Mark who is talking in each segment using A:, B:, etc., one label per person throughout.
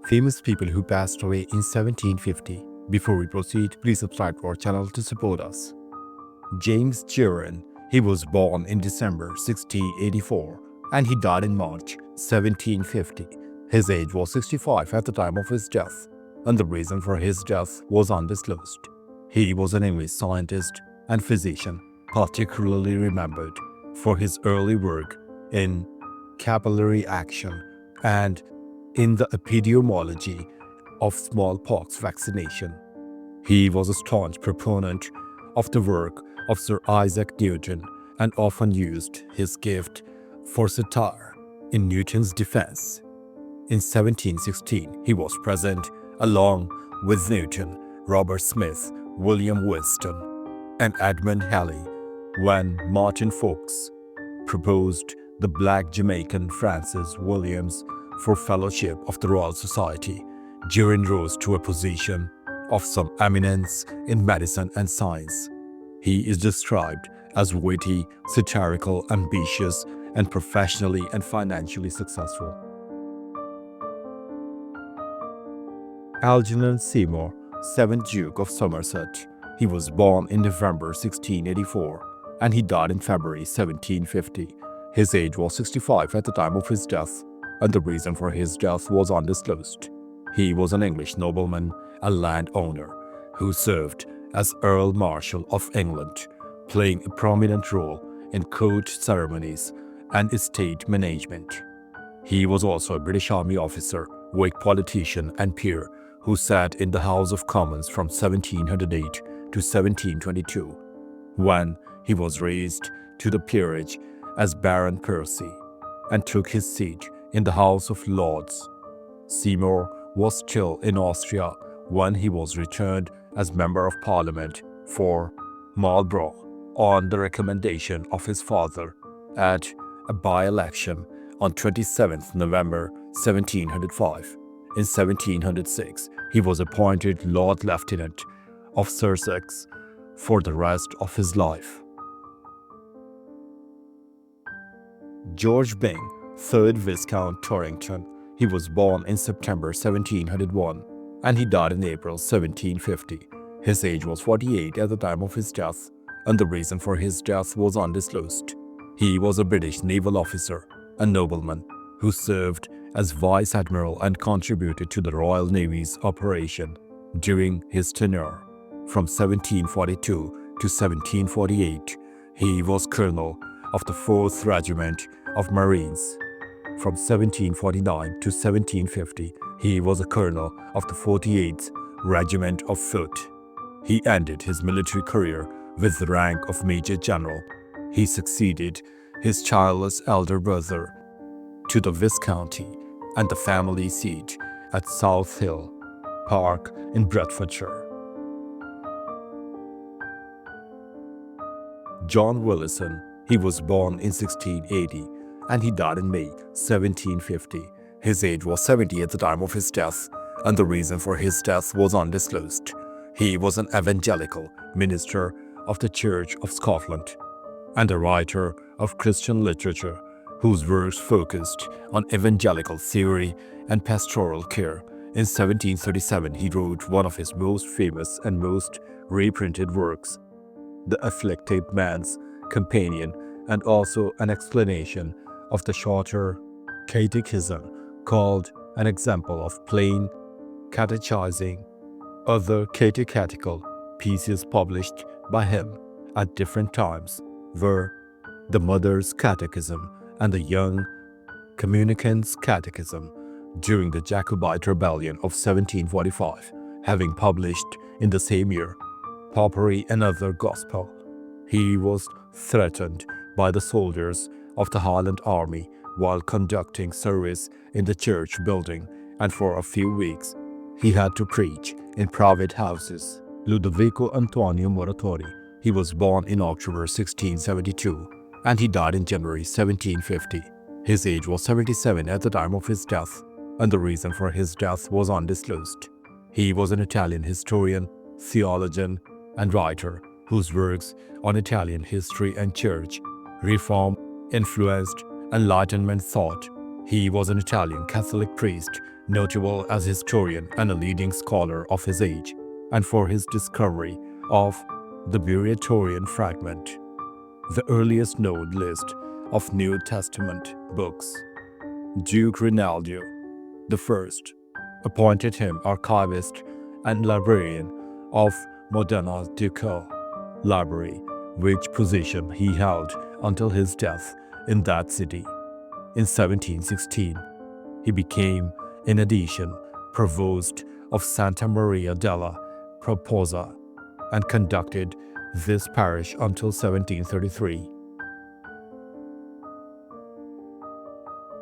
A: Famous people who passed away in 1750. Before we proceed, please subscribe to our channel to support us. James Jeron. He was born in December 1684 and he died in March 1750. His age was 65 at the time of his death, and the reason for his death was undisclosed. He was an English scientist and physician, particularly remembered for his early work in capillary action and in the epidemiology of smallpox vaccination. He was a staunch proponent of the work of Sir Isaac Newton and often used his gift for satire in Newton's defense. In 1716, he was present along with Newton, Robert Smith, William Whiston, and Edmund Halley when Martin Fox proposed the black Jamaican Francis Williams for fellowship of the Royal Society. Jeron rose to a position of some eminence in medicine and science. He is described as witty, satirical, ambitious, and professionally and financially successful. Algernon Seymour, 7th Duke of Somerset. He was born in November 1684 and he died in February 1750. His age was 65 at the time of his death, and the reason for his death was undisclosed. He was an English nobleman and landowner who served as Earl Marshal of England, playing a prominent role in court ceremonies and estate management. He was also a British Army officer, Whig politician and peer who sat in the House of Commons from 1708 to 1722, when he was raised to the peerage as Baron Percy and took his seat in the House of Lords. Seymour was still in Austria when he was returned as Member of Parliament for Marlborough on the recommendation of his father at a by-election on 27th November 1705. In 1706, he was appointed Lord Lieutenant of Sussex for the rest of his life. George Byng, 3rd Viscount Torrington. He was born in September 1701 and he died in April 1750. His age was 48 at the time of his death, and the reason for his death was undisclosed. He was a British naval officer and nobleman who served as Vice Admiral and contributed to the Royal Navy's operation during his tenure. From 1742 to 1748, he was Colonel of the 4th Regiment of Marines. From 1749 to 1750, he was a colonel of the 48th Regiment of Foot. He ended his military career with the rank of Major General. He succeeded his childless elder brother to the Viscounty and the family seat at South Hill Park in Bedfordshire. John Willison. He was born in 1680 and he died in May 1750. His age was 70 at the time of his death, and the reason for his death was undisclosed. He was an evangelical minister of the Church of Scotland and a writer of Christian literature whose works focused on evangelical theory and pastoral care. In 1737, he wrote one of his most famous and most reprinted works, The Afflicted Man's Companion, and also an explanation of the shorter catechism called An Example of Plain Catechizing. Other catechetical pieces published by him at different times were The Mother's Catechism and the Young Communicant's Catechism during the Jacobite Rebellion of 1745, having published in the same year Popery and Other Gospel. He was threatened by the soldiers of the Highland Army while conducting service in the church building, and for a few weeks he had to preach in private houses. Ludovico Antonio Muratori. He was born in October 1672 and he died in January 1750. His age was 77 at the time of his death, and the reason for his death was undisclosed. He was an Italian historian, theologian, and writer whose works on Italian history and church reform influenced Enlightenment thought. He was an Italian Catholic priest, notable as historian and a leading scholar of his age, and for his discovery of the Beretorian fragment, the earliest known list of New Testament books. Duke Rinaldo I appointed him archivist and librarian of Modena's ducal library, which position he held until his death in that city. In 1716, he became, in addition, provost of Santa Maria della Proposa and conducted this parish until 1733.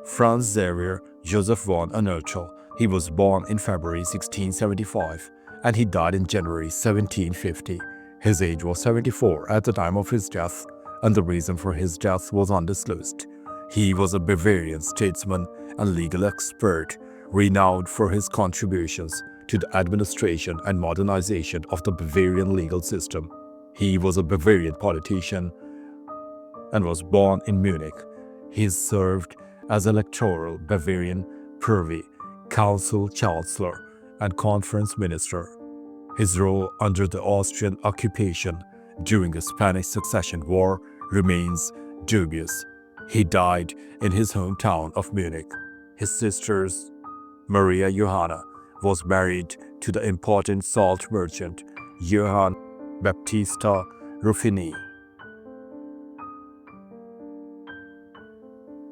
A: Franz Xaver Joseph von Unertel. He was born in February 1675 and he died in January 1750. His age was 74 at the time of his death, and the reason for his death was undisclosed. He was a Bavarian statesman and legal expert, renowned for his contributions to the administration and modernization of the Bavarian legal system. He was a Bavarian politician and was born in Munich. He served as electoral Bavarian Privy Council Chancellor and Conference Minister. His role under the Austrian occupation during the Spanish Succession War remains dubious. He died in his hometown of Munich. His sisters, Maria Johanna, was married to the important salt merchant Johann Baptista Ruffini.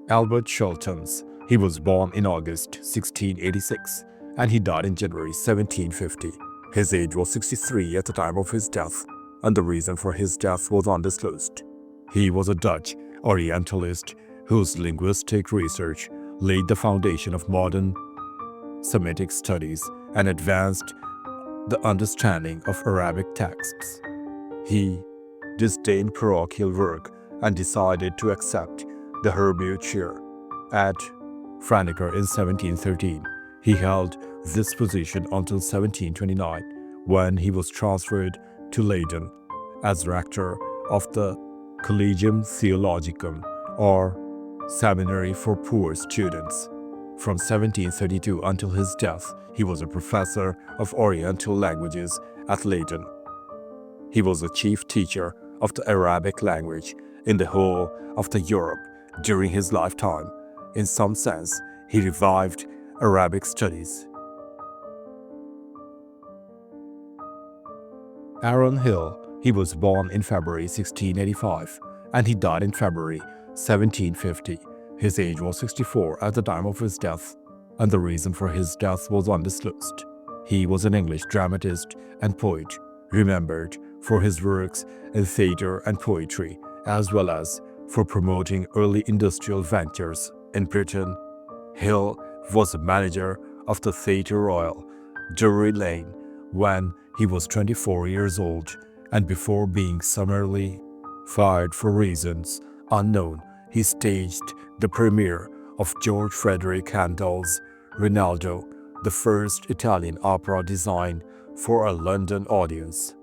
A: Albert Schultens. He was born in August 1686 and he died in January 1750. His age was 63 at the time of his death, and the reason for his death was undisclosed. He was a Dutch Orientalist whose linguistic research laid the foundation of modern Semitic studies and advanced the understanding of Arabic texts. He disdained parochial work and decided to accept the hermitage at Franeker in 1713. He held this position until 1729, when he was transferred to Leyden as rector of the Collegium Theologicum, or Seminary for Poor Students. From 1732 until his death, he was a professor of Oriental languages at Leyden. He was the chief teacher of the Arabic language in the whole of the Europe during his lifetime. In some sense, he revived Arabic studies. Aaron Hill. He was born in February 1685 and he died in February 1750. His age was 64 at the time of his death, and the reason for his death was undisclosed. He was an English dramatist and poet, remembered for his works in theatre and poetry, as well as for promoting early industrial ventures in Britain. Hill was a manager of the Theatre Royal, Drury Lane, when he was 24 years old, and before being summarily fired for reasons unknown, he staged the premiere of George Frederick Handel's Rinaldo, the first Italian opera designed for a London audience.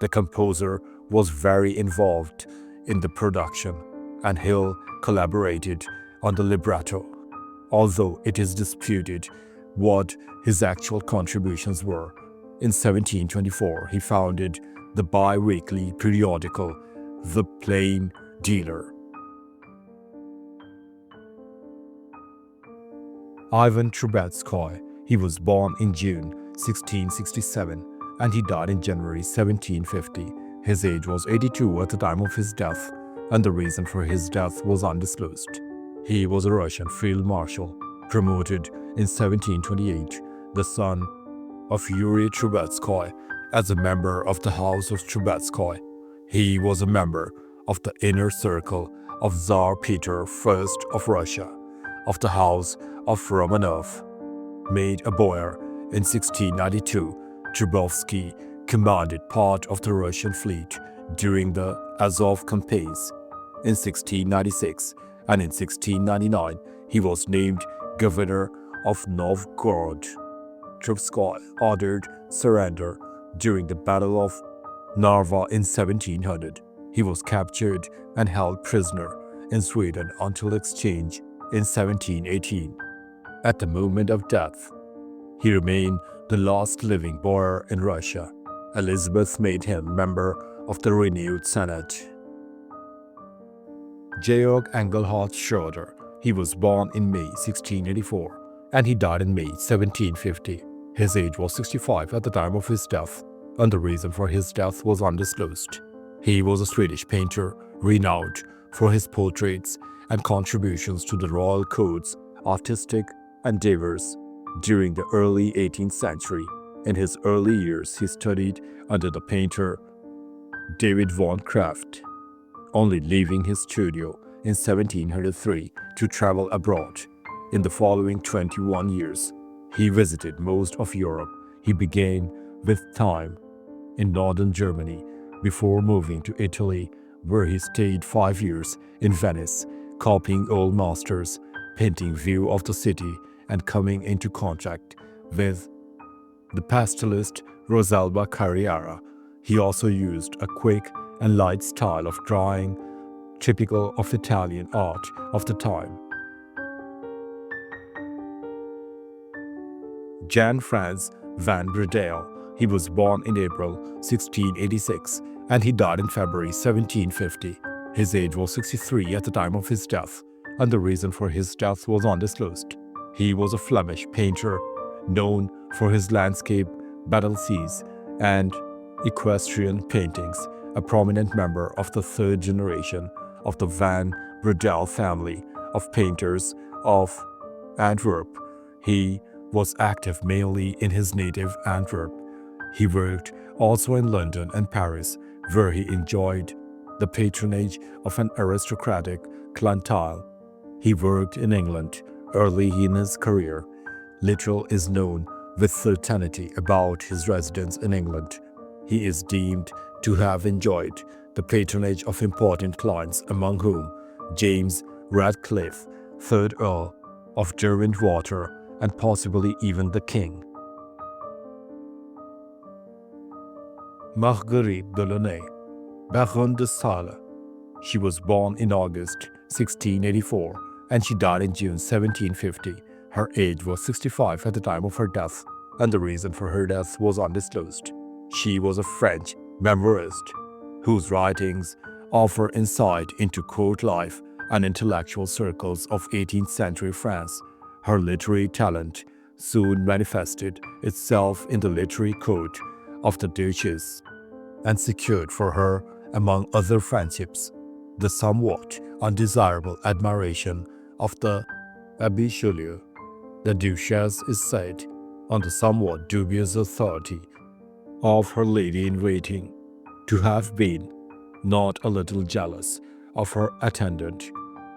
A: The composer was very involved in the production, and Hill collaborated on the libretto, although it is disputed what his actual contributions were. In 1724, he founded the bi-weekly periodical The Plain Dealer. Ivan Trubetskoy. He was born in June 1667 and he died in January 1750. His age was 82 at the time of his death, and the reason for his death was undisclosed. He was a Russian field marshal, promoted in 1728, the son of Yuri Trubetskoy, as a member of the House of Trubetskoy. He was a member of the inner circle of Tsar Peter I of Russia, of the House of Romanov. Made a boyar in 1692, Trubovsky commanded part of the Russian fleet during the Azov campaigns. In 1696 and in 1699, he was named governor of Novgorod. Trubetskoy ordered surrender during the Battle of Narva in 1700. He was captured and held prisoner in Sweden until exchange in 1718. At the moment of death, he remained the last living boyar in Russia. Elizabeth made him member of the renewed Senate. Georg Engelhardt Schroeder. He was born in May 1684 and he died in May 1750. His age was 65 at the time of his death, and the reason for his death was undisclosed. He was a Swedish painter renowned for his portraits and contributions to the royal court's artistic endeavors during the early 18th century. In his early years, he studied under the painter David von Kraft, only leaving his studio in 1703 to travel abroad. In the following 21 years, he visited most of Europe. He began with time in northern Germany before moving to Italy, where he stayed 5 years in Venice, copying old masters, painting view of the city, and coming into contact with the pastelist Rosalba Carriara. He also used a quick and light style of drawing typical of Italian art of the time. Jan Frans van Bredel. He was born in April 1686 and he died in February 1750. His age was 63 at the time of his death, and the reason for his death was undisclosed. He was a Flemish painter known for his landscape, battle scenes, and equestrian paintings, a prominent member of the third generation of the Van Bredel family of painters of Antwerp. He was active mainly in his native Antwerp. He worked also in London and Paris, where he enjoyed the patronage of an aristocratic clientele. He worked in England early in his career. Little is known with certainty about his residence in England. He is deemed to have enjoyed the patronage of important clients, among whom James Radcliffe, 3rd Earl of Derwentwater, and possibly even the king. Marguerite Delaunay, Baronne de Sala. She was born in August 1684 and she died in June 1750. Her age was 65 at the time of her death, and the reason for her death was undisclosed. She was a French memoirist whose writings offer insight into court life and intellectual circles of 18th century France. Her literary talent soon manifested itself in the literary court of the Duchess and secured for her, among other friendships, the somewhat undesirable admiration of the Abbé Chaulieu. The Duchess is said, on the somewhat dubious authority of her lady-in-waiting, to have been not a little jealous of her attendant.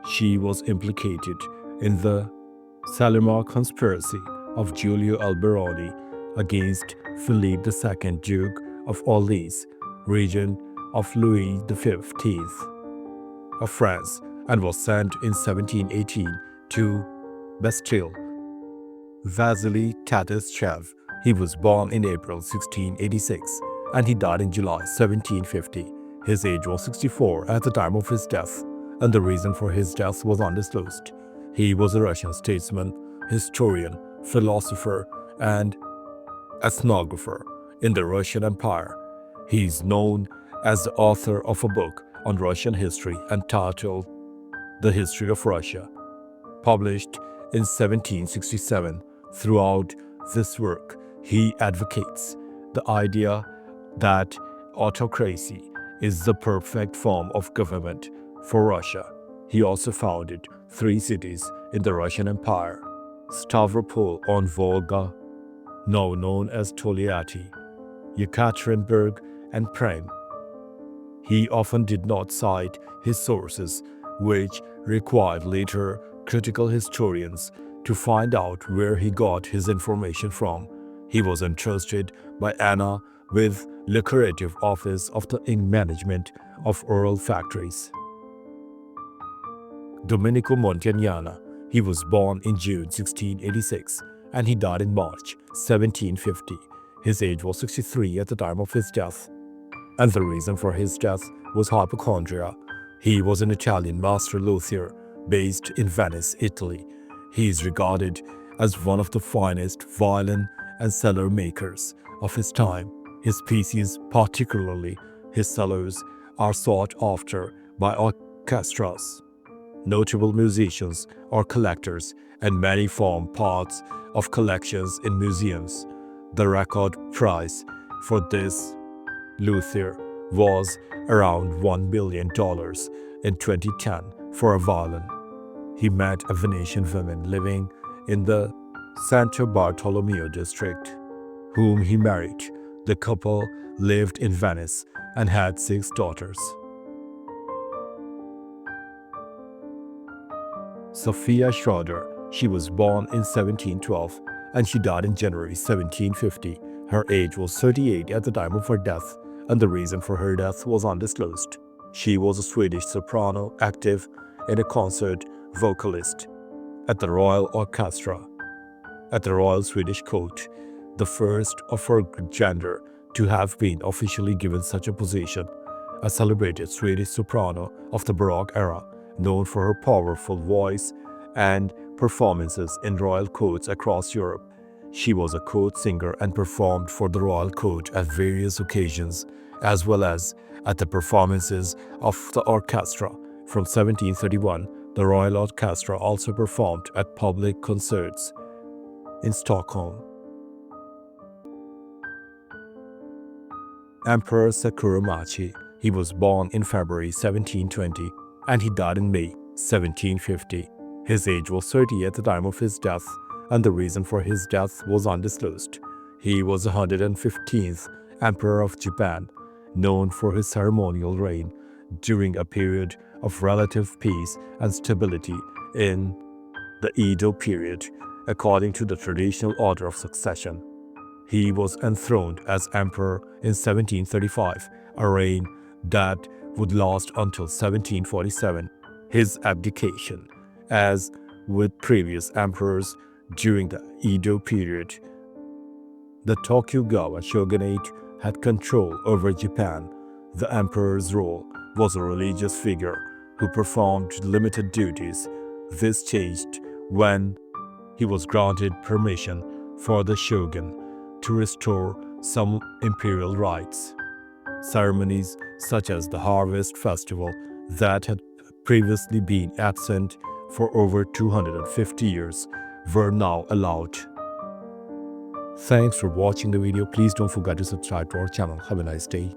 A: She was implicated in the Salima conspiracy of Giulio Alberoni against Philippe II, Duke of Orleans, regent of Louis XV of France, and was sent in 1718 to Bastille. Vasily Tatistchev. He was born in April 1686 and he died in July 1750. His age was 64 at the time of his death, and the reason for his death was undisclosed. He was a Russian statesman, historian, philosopher, and ethnographer in the Russian Empire. He is known as the author of a book on Russian history entitled The History of Russia, published in 1767. Throughout this work, he advocates the idea that autocracy is the perfect form of government for Russia. He also founded 3 cities in the Russian Empire: Stavropol on Volga, now known as Tolyatti, Yekaterinburg, and Prem. He often did not cite his sources, which required later critical historians to find out where he got his information from. He was entrusted by Anna with lucrative office of the management of oil factories. Domenico Montagnana. He was born in June 1686 and he died in March 1750. His age was 63 at the time of his death, and the reason for his death was hypochondria. He was an Italian master luthier based in Venice, Italy. He is regarded as one of the finest violin and cello makers of his time. His pieces, particularly his solos, are sought after by orchestras, notable musicians or collectors, and many form parts of collections in museums. The record price for this luthier was around $1 billion in 2010 for a violin. He met a Venetian woman living in the Santo Bartolomeo district, whom he married. The couple lived in Venice and had 6 daughters. Sophia Schroeder. She was born in 1712 and she died in January 1750. Her age was 38 at the time of her death, and the reason for her death was undisclosed. She was a Swedish soprano, active in a concert vocalist at the Royal Orchestra at the Royal Swedish Court, the first of her gender to have been officially given such a position. A celebrated Swedish soprano of the Baroque era, known for her powerful voice and performances in royal courts across Europe. She was a court singer and performed for the royal court at various occasions, as well as at the performances of the orchestra. From 1731, the Royal Orchestra also performed at public concerts in Stockholm. Emperor Sakuramachi. He was born in February 1720 and he died in May 1750. His age was 30 at the time of his death, and the reason for his death was undisclosed. He was the 115th Emperor of Japan, known for his ceremonial reign during a period of relative peace and stability in the Edo period, according to the traditional order of succession. He was enthroned as emperor in 1735, a reign that would last until 1747. His abdication, as with previous emperors during the Edo period, the Tokugawa shogunate had control over Japan. The emperor's role was a religious figure who performed limited duties. This changed when he was granted permission for the shogun to restore some imperial rights. Ceremonies such as the harvest festival that had previously been absent for over 250 years were now allowed. Thanks for watching the video. Please don't forget to subscribe to our channel. Have a nice day.